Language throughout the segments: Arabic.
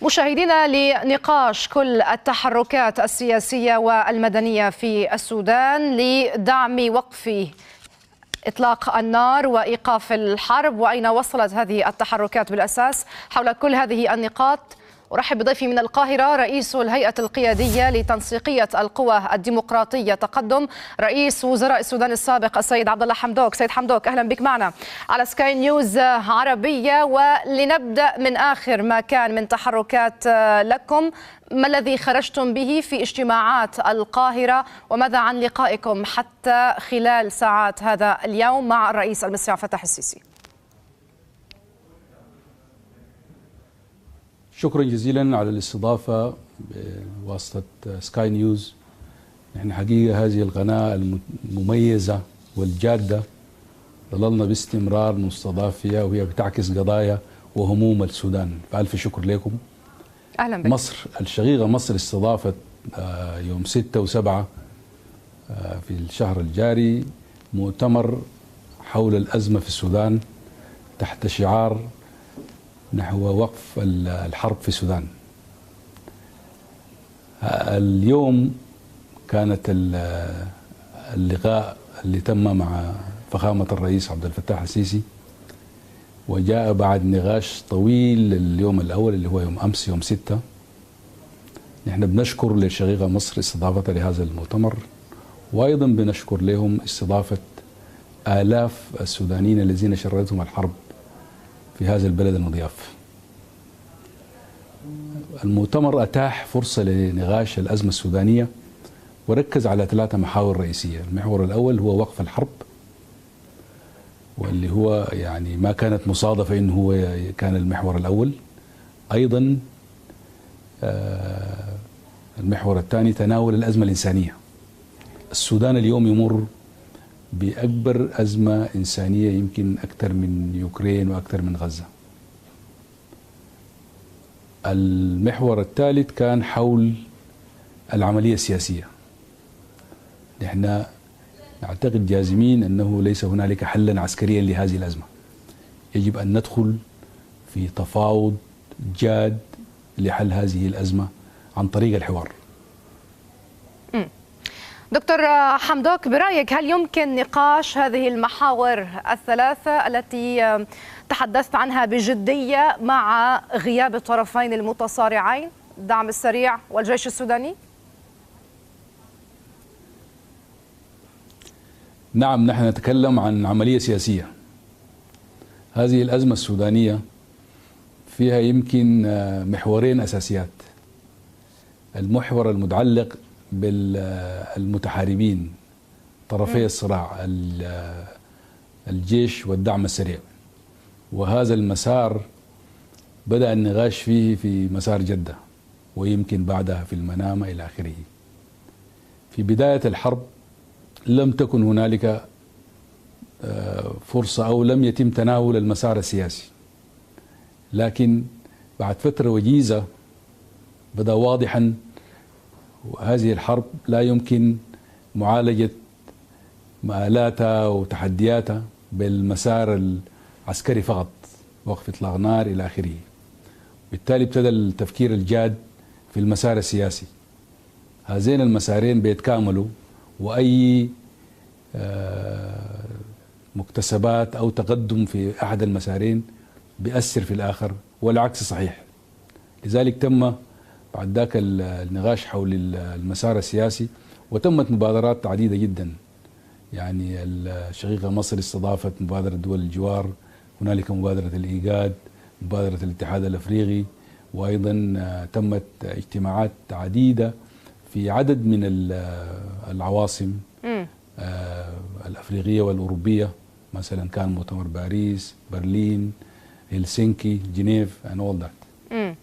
مشاهدينا، لنقاش كل التحركات السياسية والمدنية في السودان لدعم وقف إطلاق النار وإيقاف الحرب، وأين وصلت هذه التحركات بالأساس. حول كل هذه النقاط أرحب بضيفي من القاهرة رئيس الهيئة القيادية لتنسيقية القوى الديمقراطية تقدم، رئيس وزراء السودان السابق السيد عبد الله حمدوك. سيد حمدوك، أهلا بك معنا على سكاي نيوز عربية. ولنبدأ من آخر ما كان من تحركات لكم، ما الذي خرجتم به في اجتماعات القاهرة، وماذا عن لقائكم حتى خلال ساعات هذا اليوم مع الرئيس المصري عبد الفتاح السيسي؟ شكرا جزيلا على الاستضافة بواسطة سكاي نيوز. نحن حقيقة هذه القناة المميزة والجادة ظللنا باستمرار نستضاف فيها، وهي بتعكس قضايا وهموم السودان، فألف شكر لكم. أهلا بك. مصر الشقيقة مصر استضافت يوم 6 و7 في الشهر الجاري مؤتمر حول الأزمة في السودان تحت شعار نحو وقف الحرب في السودان. اليوم كانت اللقاء اللي تم مع فخامة الرئيس عبد الفتاح السيسي، وجاء بعد نقاش طويل اليوم الأول اللي هو يوم أمس يوم 6. نحن بنشكر للشقيقة مصر استضافتها لهذا المؤتمر، وأيضا بنشكر لهم استضافة آلاف السودانيين الذين شردتهم الحرب في هذا البلد المضياف. المؤتمر أتاح فرصة لنقاش الأزمة السودانية، وركز على 3 محاور رئيسية. المحور الأول هو وقف الحرب، واللي هو يعني ما كانت مصادفة إنه هو كان المحور الأول. أيضا المحور الثاني تناول الأزمة الإنسانية. السودان اليوم يمر بأكبر أزمة إنسانية يمكن أكثر من يوكرين وأكثر من غزة. المحور الثالث كان حول العملية السياسية. نحن نعتقد جازمين أنه ليس هنالك حلا عسكريا لهذه الأزمة، يجب أن ندخل في تفاوض جاد لحل هذه الأزمة عن طريق الحوار. دكتور حمدوك، برأيك هل يمكن نقاش هذه المحاور الثلاثة التي تحدثت عنها بجدية مع غياب الطرفين المتصارعين، الدعم السريع والجيش السوداني؟ نعم، نحن نتكلم عن عملية سياسية. هذه الأزمة السودانية فيها يمكن محورين أساسيات. المحور المتعلق بالمتحاربين طرفي الصراع، الجيش والدعم السريع، وهذا المسار بدأ النقاش فيه في مسار جدة، ويمكن بعدها في المنامة إلى آخره. في بداية الحرب لم تكن هنالك فرصة أو لم يتم تناول المسار السياسي، لكن بعد فترة وجيزة بدأ واضحا هذه الحرب لا يمكن معالجة مآلاتها وتحدياتها بالمسار العسكري فقط، وقف إطلاق نار إلى آخره. بالتالي ابتدى التفكير الجاد في المسار السياسي. هذين المسارين بيتكاملوا، وأي مكتسبات أو تقدم في أحد المسارين بيأثر في الآخر، والعكس صحيح. لذلك تم بعد ذاك النقاش حول المسار السياسي، وتمت مبادرات عديدة جدا. يعني الشقيقة مصر استضافت مبادرة دول الجوار، هنالك مبادرة الإيجاد، مبادرة الاتحاد الأفريقي، وأيضا تمت اجتماعات عديدة في عدد من العواصم الأفريقية والأوروبية. مثلا كان مؤتمر باريس، برلين، هلسنكي، جنيف and all that.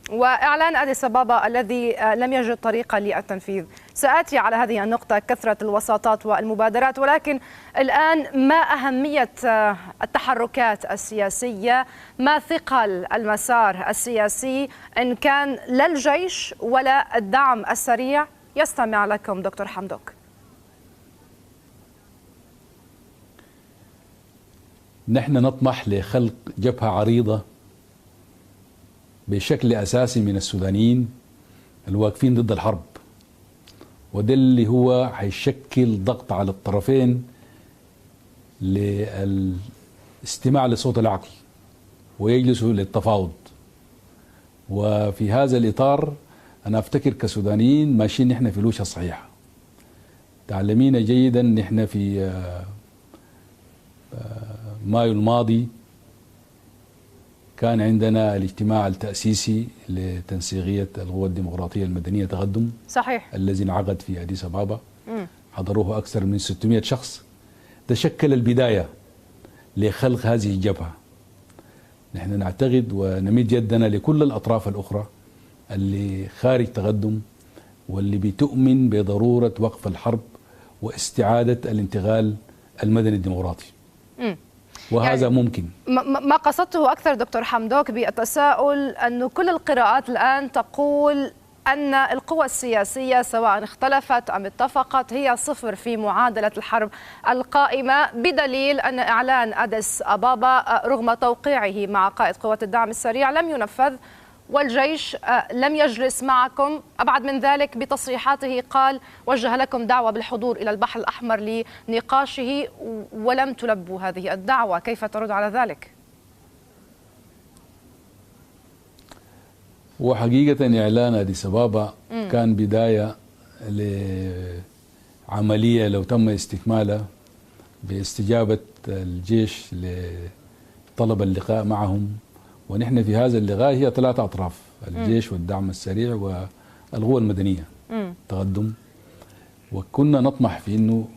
وإعلان أديس أبابا الذي لم يجد طريقة للتنفيذ. سآتي على هذه النقطة، كثرة الوساطات والمبادرات، ولكن الآن ما أهمية التحركات السياسية؟ ما ثقل المسار السياسي إن كان لا الجيش ولا الدعم السريع يستمع لكم دكتور حمدوك؟ نحن نطمح لخلق جبهة عريضة بشكل أساسي من السودانيين الواقفين ضد الحرب، وده اللي هو هيشكل ضغط على الطرفين للاستماع لصوت العقل ويجلسوا للتفاوض. وفي هذا الإطار أنا أفتكر كسودانيين ماشيين نحن في الوجهة الصحيحة. تعلمين جيدا نحن في مايو الماضي كان عندنا الاجتماع التأسيسي لتنسيقية القوى الديمقراطية المدنية تقدم، صحيح، الذي انعقد في أديس أبابا. حضروه أكثر من 600 شخص. تشكل البداية لخلق هذه الجبهة. نحن نعتقد ونمد يدنا لكل الأطراف الأخرى اللي خارج تقدم واللي بتؤمن بضرورة وقف الحرب واستعادة الانتقال المدني الديمقراطي. وهذا يعني ممكن. ما قصدته أكثر دكتور حمدوك بالتساؤل أن كل القراءات الآن تقول أن القوى السياسية سواء اختلفت أم اتفقت هي صفر في معادلة الحرب القائمة، بدليل أن إعلان أديس أبابا رغم توقيعه مع قائد قوات الدعم السريع لم ينفذ، والجيش لم يجلس معكم. أبعد من ذلك بتصريحاته قال وجه لكم دعوة بالحضور إلى البحر الأحمر لنقاشه ولم تلبوا هذه الدعوة. كيف ترد على ذلك؟ وحقيقة إعلان أديس أبابا كان بداية لعملية لو تم استكمالها باستجابة الجيش لطلب اللقاء معهم. ونحن في هذا اللقاء هي 3 أطراف: الجيش والدعم السريع والقوى المدنية تقدم. وكنا نطمح في أنه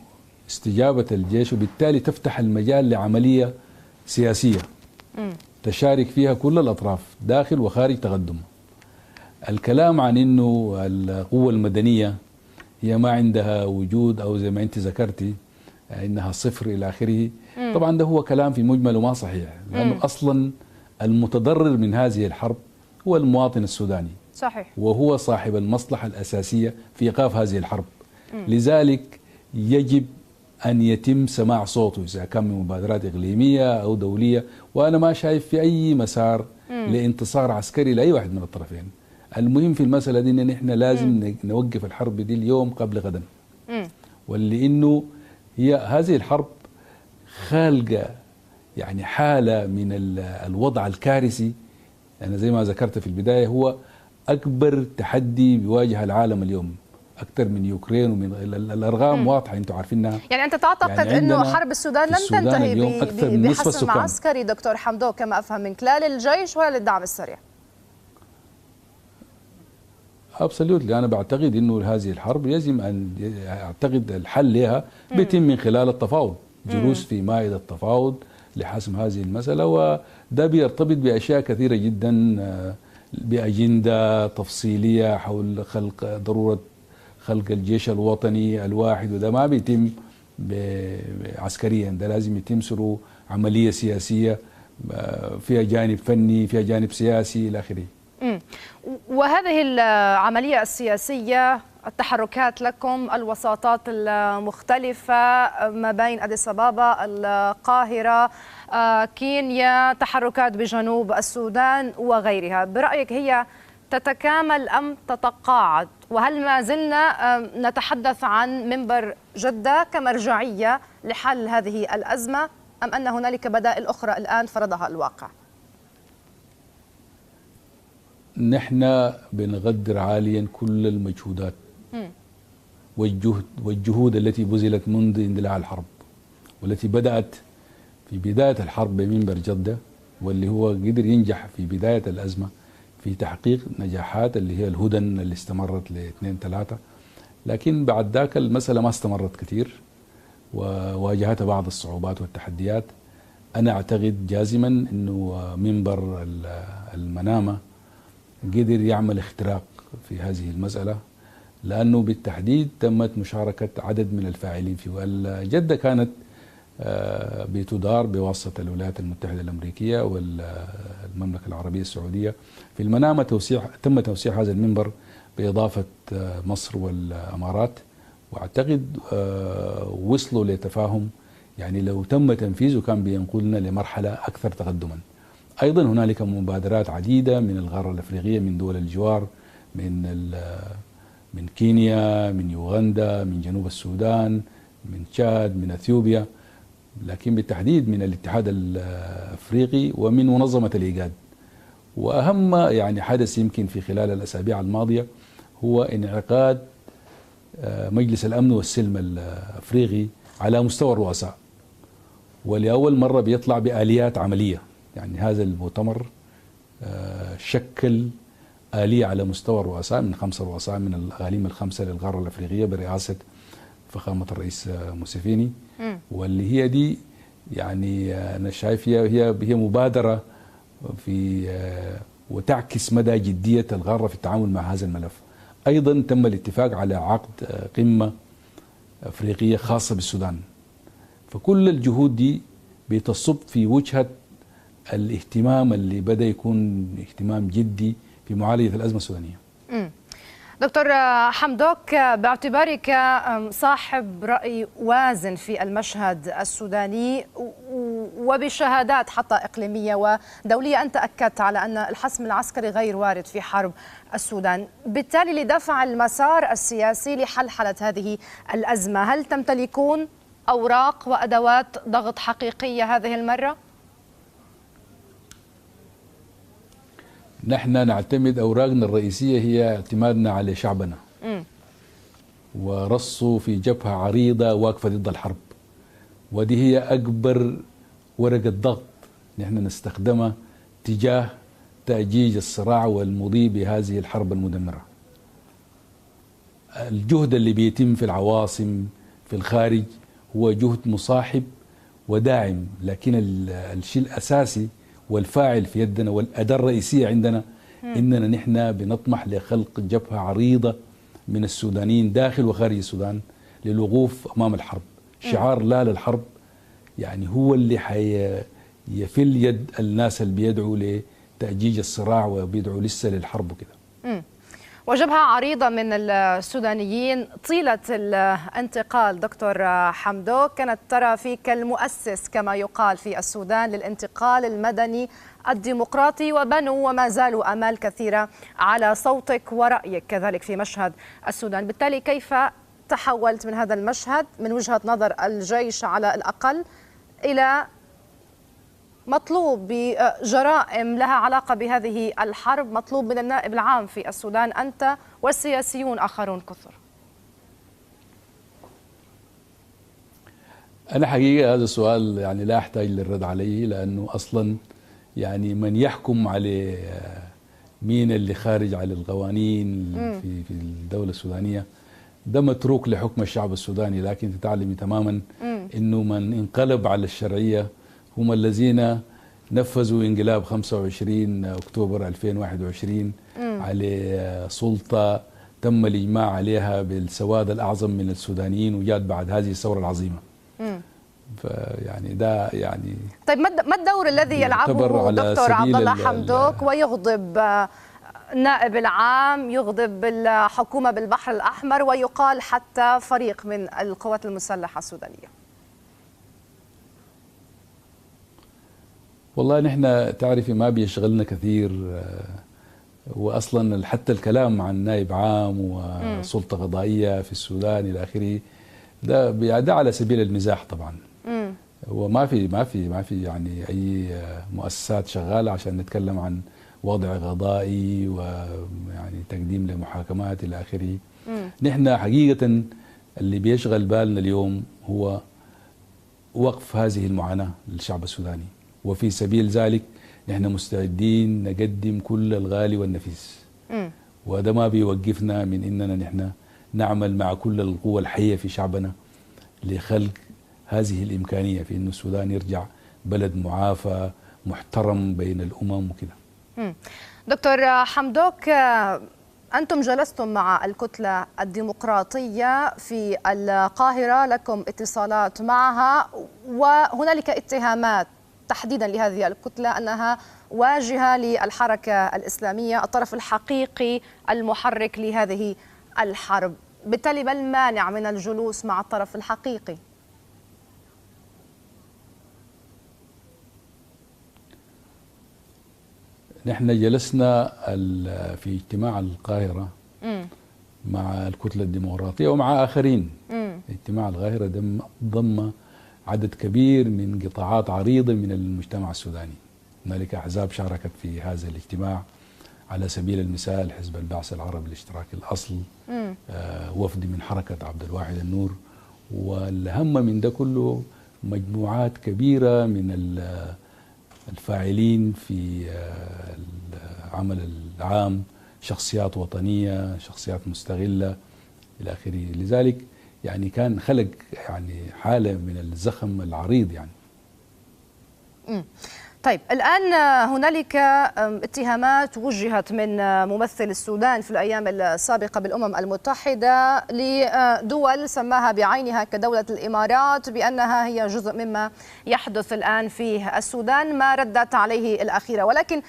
استجابة الجيش وبالتالي تفتح المجال لعملية سياسية تشارك فيها كل الأطراف داخل وخارج تقدم. الكلام عن أنه القوى المدنية هي ما عندها وجود أو زي ما أنت ذكرتي إنها صفر إلى آخره، طبعا ده هو كلام في مجمله ما صحيح، لأنه أصلا المتضرر من هذه الحرب هو المواطن السوداني، صحيح، وهو صاحب المصلحة الأساسية في إيقاف هذه الحرب. لذلك يجب أن يتم سماع صوته إذا كان من مبادرات إقليمية أو دولية. وأنا ما شايف في أي مسار لانتصار عسكري لأي واحد من الطرفين. المهم في المسألة دي إن إحنا لازم نوقف الحرب دي اليوم قبل غدا، واللي إنه هي هذه الحرب خالقة يعني حالة من الوضع الكارثي. أنا زي ما ذكرت في البداية هو أكبر تحدي بيواجه العالم اليوم، أكثر من يوكرين، ومن الأرقام واضحة أنتم عارفينها. يعني أنت تعتقد يعني أنه حرب السودان لن تنتهي بحسم عسكري دكتور حمدوك كما أفهم منك، لا للجيش ولا للدعم السريع؟ ابسوليوتلي. انا بعتقد انه هذه الحرب يجب ان اعتقد الحل لها بيتم من خلال التفاوض، جلوس في مائده التفاوض لحسم هذه المساله. وده بيرتبط باشياء كثيره جدا، باجنده تفصيليه حول ضروره خلق الجيش الوطني الواحد، وده ما بيتم عسكريا، ده لازم يتم ثrough عمليه سياسيه فيها جانب فني فيها جانب سياسي الى اخره. وهذه العملية السياسية، التحركات لكم، الوساطات المختلفة ما بين أديس أبابا، القاهرة، كينيا، تحركات بجنوب السودان وغيرها، برأيك هي تتكامل أم تتقاعد؟ وهل ما زلنا نتحدث عن منبر جدة كمرجعية لحل هذه الأزمة أم أن هنالك بدائل أخرى الآن فرضها الواقع؟ نحن بنقدر عاليا كل المجهودات والجهود التي بذلت منذ اندلاع الحرب، والتي بدأت في بداية الحرب بمنبر جدة، واللي هو قدر ينجح في بداية الأزمة في تحقيق نجاحات اللي هي الهدن اللي استمرت ل2-3، لكن بعد ذاك المسألة ما استمرت كثير وواجهتها بعض الصعوبات والتحديات. أنا أعتقد جازما أنه منبر المنامة قدر يعمل اختراق في هذه المسألة، لأنه بالتحديد تمت مشاركة عدد من الفاعلين فيه. والجدة كانت بتدار بواسطة الولايات المتحدة الأمريكية والمملكة العربية السعودية. في المنامة تم توسيع هذا المنبر بإضافة مصر والأمارات، وأعتقد وصلوا لتفاهم، يعني لو تم تنفيذه كان بينقلنا لمرحلة أكثر تقدما. أيضا هنالك مبادرات عديدة من القارة الأفريقية، من دول الجوار، من كينيا، من يوغندا، من جنوب السودان، من تشاد، من أثيوبيا، لكن بالتحديد من الاتحاد الأفريقي ومن منظمة الإيجاد. وأهم يعني حدث يمكن في خلال الأسابيع الماضية هو انعقاد مجلس الأمن والسلم الأفريقي على مستوى الرؤساء، ولأول مرة بيطلع بآليات عملية. يعني هذا المؤتمر شكل آلية على مستوى الرؤساء، من 5 رؤساء من الأقاليم ال5 للقارة الأفريقية برئاسة فخامة الرئيس موسيفيني، واللي هي دي يعني أنا شايف هي مبادرة في وتعكس مدى جدية القارة في التعامل مع هذا الملف. أيضا تم الاتفاق على عقد قمة أفريقية خاصة بالسودان. فكل الجهود دي بتصب في وجهة الاهتمام اللي بدأ يكون اهتمام جدي في معالجة الأزمة السودانية. دكتور حمدوك، باعتبارك صاحب رأي وازن في المشهد السوداني وبشهادات حتى إقليمية ودولية، أنت أكدت على أن الحسم العسكري غير وارد في حرب السودان، بالتالي لدفع المسار السياسي لحلحلة هذه الأزمة، هل تمتلكون أوراق وأدوات ضغط حقيقية هذه المرة؟ نحن نعتمد أوراقنا الرئيسية هي اعتمادنا على شعبنا ورصوا في جبهة عريضة واقفة ضد الحرب، ودي هي أكبر ورقة ضغط نحن نستخدمها تجاه تأجيج الصراع والمضي بهذه الحرب المدمرة. الجهد اللي بيتم في العواصم في الخارج هو جهد مصاحب وداعم، لكن الشيء الأساسي والفاعل في يدنا والأداة الرئيسية عندنا إننا نحن بنطمح لخلق جبهة عريضة من السودانيين داخل وخارج السودان للوقوف أمام الحرب. شعار لا للحرب يعني هو اللي يفل يد الناس اللي بيدعوا لتأجيج الصراع وبيدعوا لسه للحرب وكده. وجبهة عريضة من السودانيين طيلة الانتقال. دكتور حمدوك، كانت ترى فيك المؤسس كما يقال في السودان للانتقال المدني الديمقراطي، وبنوا وما زالوا آمال كثيرة على صوتك ورأيك كذلك في مشهد السودان. بالتالي كيف تحولت من هذا المشهد من وجهة نظر الجيش على الأقل إلى مطلوب بجرائم لها علاقة بهذه الحرب، مطلوب من النائب العام في السودان أنت والسياسيون آخرون كثر؟ أنا حقيقة هذا السؤال يعني لا أحتاج للرد عليه، لأنه أصلا يعني من يحكم على مين اللي خارج على القوانين في الدولة السودانية ده متروك لحكم الشعب السوداني. لكن تتعلمي تماما أنه من انقلب على الشرعية هم الذين نفذوا انقلاب 25 أكتوبر 2021 على سلطة تم الإجماع عليها بالسواد الأعظم من السودانيين، وجات بعد هذه الثورة العظيمة. فيعني ده يعني طيب ما الدور الذي يلعبه دكتور عبد الله حمدوك ويغضب النائب العام، يغضب الحكومة بالبحر الأحمر، ويقال حتى فريق من القوات المسلحة السودانية؟ والله نحن تعرفي ما بيشغلنا كثير، واصلا حتى الكلام عن نائب عام وسلطه قضائيه في السودان الى اخره ده على سبيل المزاح طبعا. وما في يعني اي مؤسسات شغاله عشان نتكلم عن وضع قضائي ويعني تقديم لمحاكمات الى اخره. نحن حقيقه اللي بيشغل بالنا اليوم هو وقف هذه المعاناه للشعب السوداني، وفي سبيل ذلك نحن مستعدين نقدم كل الغالي والنفيس. وهذا ما بيوقفنا من اننا نحن نعمل مع كل القوى الحيه في شعبنا لخلق هذه الامكانيه في انه السودان يرجع بلد معافى محترم بين الامم وكده. دكتور حمدوك، أنتم جلستم مع الكتلة الديمقراطية في القاهرة، لكم اتصالات معها، وهنالك اتهامات تحديدا لهذه الكتلة أنها واجهة للحركة الإسلامية، الطرف الحقيقي المحرك لهذه الحرب. بالتالي ما المانع من الجلوس مع الطرف الحقيقي؟ نحن جلسنا في اجتماع القاهرة مع الكتلة الديمقراطية ومع آخرين. اجتماع القاهرة ضم عدد كبير من قطاعات عريضة من المجتمع السوداني. هنالك أحزاب شاركت في هذا الاجتماع، على سبيل المثال حزب البعث العربي الاشتراكي الأصل، وفد من حركة عبد الواحد النور، والهم من ده كله مجموعات كبيرة من الفاعلين في العمل العام، شخصيات وطنية، شخصيات مستغلة إلى آخره. لذلك يعني كان خلق يعني حالة من الزخم العريض يعني. طيب الآن هنالك اتهامات وجهت من ممثل السودان في الأيام السابقة بالأمم المتحدة لدول سماها بعينها كدولة الإمارات بأنها هي جزء مما يحدث الآن في السودان، ما ردت عليه الأخيرة. ولكن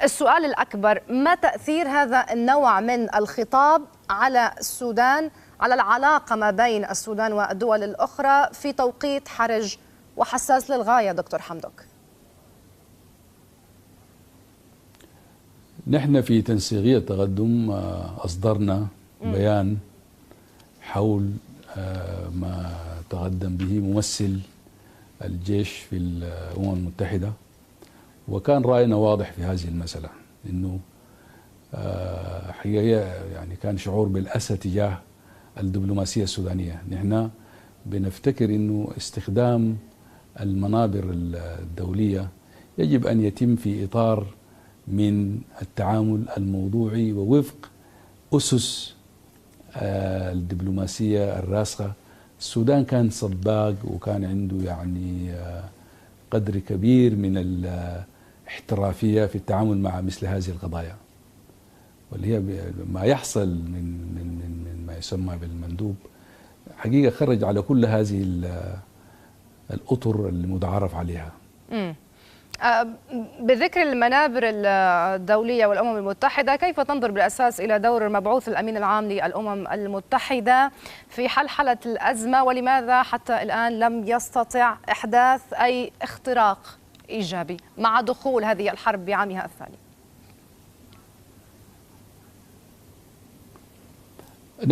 السؤال الأكبر، ما تأثير هذا النوع من الخطاب على السودان، على العلاقة ما بين السودان والدول الأخرى في توقيت حرج وحساس للغاية دكتور حمدوك؟ نحن في تنسيقية التقدم أصدرنا بيان حول ما تقدم به ممثل الجيش في الأمم المتحدة، وكان رأينا واضح في هذه المسألة، إنه حقيقة يعني كان شعور بالأسى تجاه الدبلوماسية السودانية. نحن بنفتكر إنه استخدام المنابر الدولية يجب أن يتم في إطار من التعامل الموضوعي ووفق أسس الدبلوماسية الراسخة. السودان كان سباق وكان عنده يعني قدر كبير من الاحترافية في التعامل مع مثل هذه القضايا، واللي هي ما يحصل من ما يسمى بالمندوب حقيقة خرج على كل هذه الأطر المتعارف عليها. بذكر المنابر الدولية والأمم المتحدة، كيف تنظر بالأساس إلى دور المبعوث الأمين العام للأمم المتحدة في حلحلة الأزمة، ولماذا حتى الآن لم يستطع إحداث أي اختراق إيجابي مع دخول هذه الحرب بعامها الثاني؟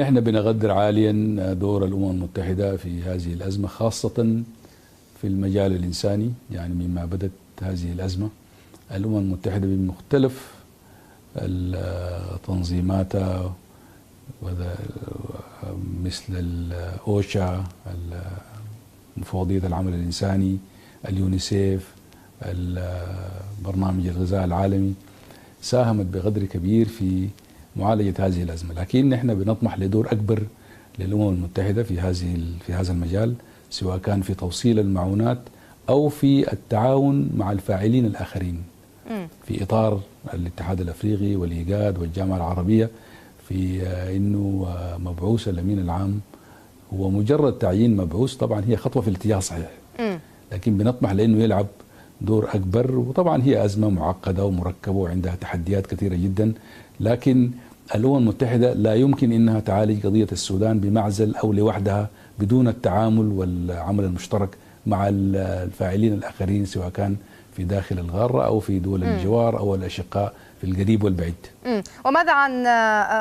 نحن بنقدر عاليا دور الأمم المتحدة في هذه الأزمة، خاصة في المجال الإنساني. يعني مما بدأت هذه الأزمة الأمم المتحدة بمختلف تنظيماتها مثل الأوشا، مفوضية العمل الإنساني، اليونيسيف، برنامج الغذاء العالمي، ساهمت بقدر كبير في معالجة هذه الأزمة. لكن نحن بنطمح لدور أكبر للأمم المتحدة في هذا المجال، سواء كان في توصيل المعونات أو في التعاون مع الفاعلين الآخرين في إطار الاتحاد الأفريقي والإيجاد والجامعة العربية، في أنه مبعوث الأمين العام هو مجرد تعيين مبعوث. طبعا هي خطوة في الاتجاه صحيح، لكن بنطمح لأنه يلعب دور أكبر. وطبعا هي أزمة معقدة ومركبة وعندها تحديات كثيرة جدا، لكن الأمم المتحدة لا يمكن أنها تعالج قضية السودان بمعزل أو لوحدها بدون التعامل والعمل المشترك مع الفاعلين الآخرين، سواء كان في داخل القارة أو في دول الجوار أو الأشقاء في القريب والبعيد. وماذا عن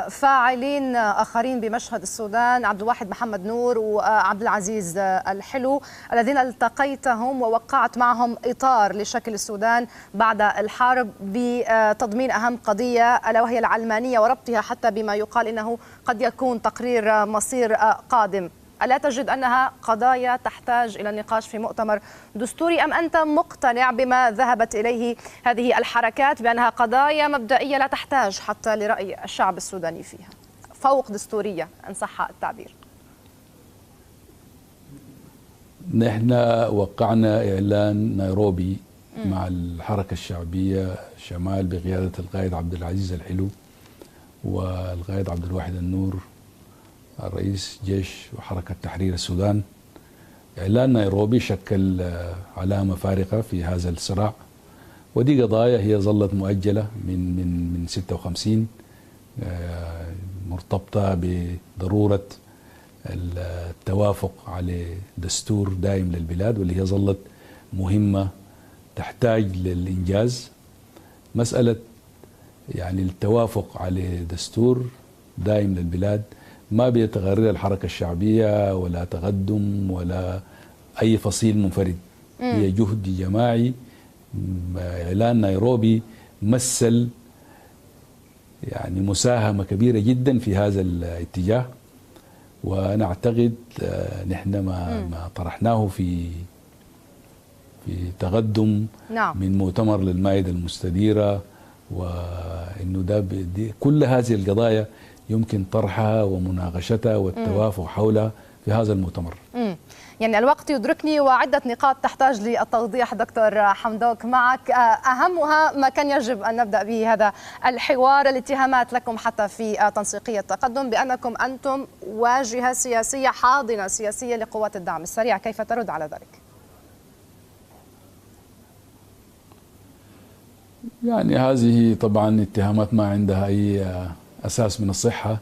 فاعلين آخرين بمشهد السودان، عبد الواحد محمد نور وعبد العزيز الحلو، الذين التقيتهم ووقعت معهم إطار لشكل السودان بعد الحرب بتضمين أهم قضية ألا وهي العلمانية وربطها حتى بما يقال إنه قد يكون تقرير مصير قادم؟ ألا تجد أنها قضايا تحتاج إلى النقاش في مؤتمر دستوري، أم أنت مقتنع بما ذهبت إليه هذه الحركات بأنها قضايا مبدئية لا تحتاج حتى لرأي الشعب السوداني فيها، فوق دستورية إن صح التعبير؟ نحن وقعنا إعلان نيروبي مع الحركة الشعبية شمال بقيادة القائد عبد العزيز الحلو والقائد عبد الواحد النور رئيس جيش وحركة تحرير السودان. إعلان نيروبي شكل علامة فارقة في هذا الصراع، ودي قضايا هي ظلت مؤجلة من 56، مرتبطة بضرورة التوافق على دستور دائم للبلاد، واللي هي ظلت مهمة تحتاج للإنجاز. مسألة يعني التوافق على دستور دائم للبلاد ما بيتغير الحركة الشعبية ولا تقدم ولا أي فصيل منفرد. هي جهد جماعي. إعلان نيروبي مثل يعني مساهمة كبيرة جدا في هذا الاتجاه، وأنا أعتقد نحن ما طرحناه في تقدم نعم. من مؤتمر للمائدة المستديرة، وإنه كل هذه القضايا يمكن طرحها ومناقشتها والتوافق حولها في هذا المؤتمر. يعني الوقت يدركني وعدة نقاط تحتاج للتوضيح دكتور حمدوك معك، أهمها ما كان يجب أن نبدأ به هذا الحوار، الاتهامات لكم حتى في تنسيقية التقدم بأنكم أنتم واجهة سياسية حاضنة سياسية لقوات الدعم السريع، كيف ترد على ذلك؟ يعني هذه طبعا اتهامات ما عندها أي أساس من الصحة.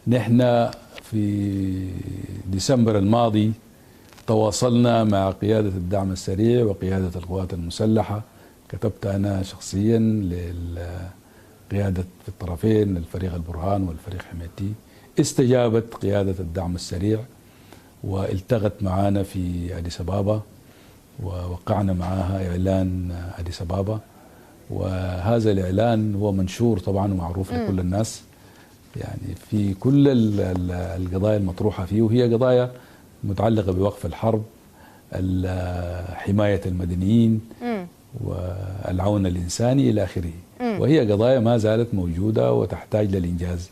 نحن في ديسمبر الماضي تواصلنا مع قيادة الدعم السريع وقيادة القوات المسلحة. كتبت أنا شخصيا لقيادة في الطرفين، الفريق البرهان والفريق حميتي. استجابت قيادة الدعم السريع والتغت معنا في أديس أبابا، ووقعنا معها إعلان أديس أبابا، وهذا الإعلان هو منشور طبعا ومعروف لكل الناس يعني في كل القضايا المطروحة فيه، وهي قضايا متعلقة بوقف الحرب، حماية المدنيين والعون الإنساني إلى آخره، وهي قضايا ما زالت موجودة وتحتاج للإنجاز.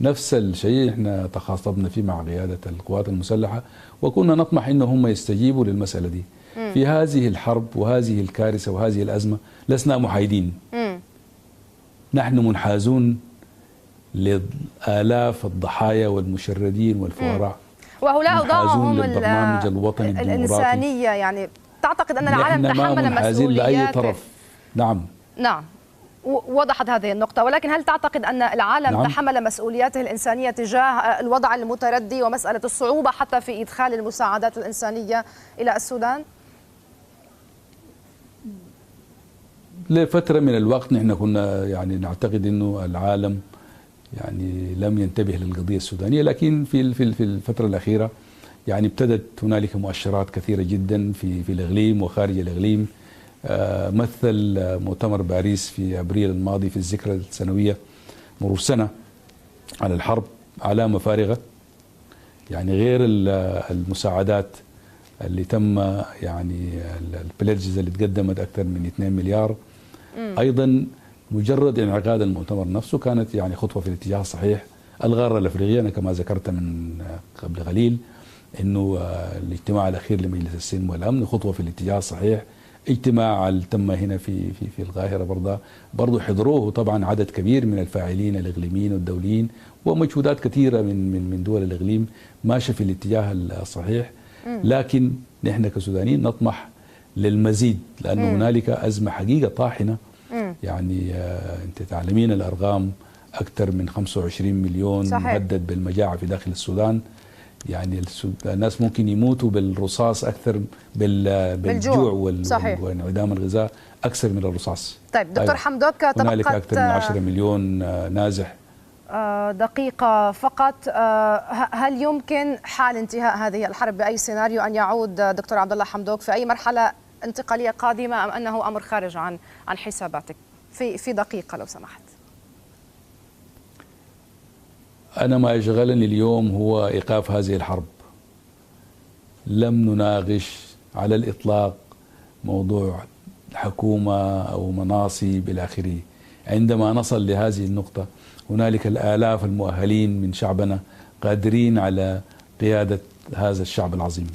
نفس الشيء احنا تخاطبنا فيه مع قيادة القوات المسلحة، وكنا نطمح انه هم يستجيبوا للمسألة دي. في هذه الحرب وهذه الكارثة وهذه الأزمة لسنا محايدين، نحن منحازون لآلاف الضحايا والمشردين والفقراء، وهؤلاء أوضاعهم للبرنامج الوطني الإنسانية. يعني تعتقد أن العالم تحمل مسؤوليات لأي طرف؟ نعم وضحت هذه النقطة، ولكن هل تعتقد أن العالم تحمل مسؤولياته الإنسانية تجاه الوضع المتردي ومسألة الصعوبة حتى في إدخال المساعدات الإنسانية إلى السودان؟ لفترة من الوقت نحن كنا يعني نعتقد أنه العالم يعني لم ينتبه للقضية السودانية، لكن في الفترة الأخيرة يعني ابتدت هنالك مؤشرات كثيرة جدا في الإقليم وخارج الإقليم. مثل مؤتمر باريس في أبريل الماضي في الذكرى السنوية مرور سنة على الحرب علامة فارغة، يعني غير المساعدات اللي تم، يعني البليدجز اللي تقدمت أكثر من 2 مليار. أيضا مجرد انعقاد المؤتمر نفسه كانت يعني خطوة في الاتجاه الصحيح. الغارة الأفريقية أنا كما ذكرت من قبل قليل أنه الاجتماع الأخير لمجلس السلم والأمن خطوة في الاتجاه الصحيح. اجتماع اللي تم هنا في القاهرة برضه حضروه طبعا عدد كبير من الفاعلين الإقليميين والدوليين، ومجهودات كثيرة من دول الإقليم ماشية في الاتجاه الصحيح. لكن نحن كسودانيين نطمح للمزيد، لأنه هنالك أزمة حقيقة طاحنة. يعني أنت تعلمين الأرقام، أكثر من 25 مليون مهدد بالمجاعة في داخل السودان. يعني الناس ممكن يموتوا بالرصاص أكثر بالجوع وانعدام الغذاء أكثر من الرصاص. طيب دكتور حمدوك، هنالك أكثر من 10 مليون نازح. دقيقة فقط، هل يمكن حال انتهاء هذه الحرب بأي سيناريو أن يعود دكتور عبد الله حمدوك في أي مرحلة انتقالية قادمة، أم أنه أمر خارج عن حساباتك؟ في دقيقة لو سمحت. أنا ما يشغلني اليوم هو إيقاف هذه الحرب. لم نناقش على الإطلاق موضوع حكومة أو مناصب إلى آخره. عندما نصل لهذه النقطة هنالك الآلاف المؤهلين من شعبنا قادرين على قيادة هذا الشعب العظيم.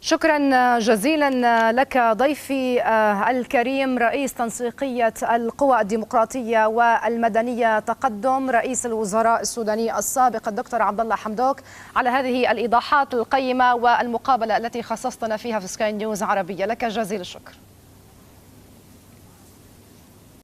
شكرا جزيلا لك ضيفي الكريم، رئيس تنسيقية القوى الديمقراطية والمدنية تقدم، رئيس الوزراء السوداني السابق الدكتور عبد الله حمدوك، على هذه الإيضاحات القيمة والمقابلة التي خصصتنا فيها في سكاي نيوز عربية. لك جزيل الشكر.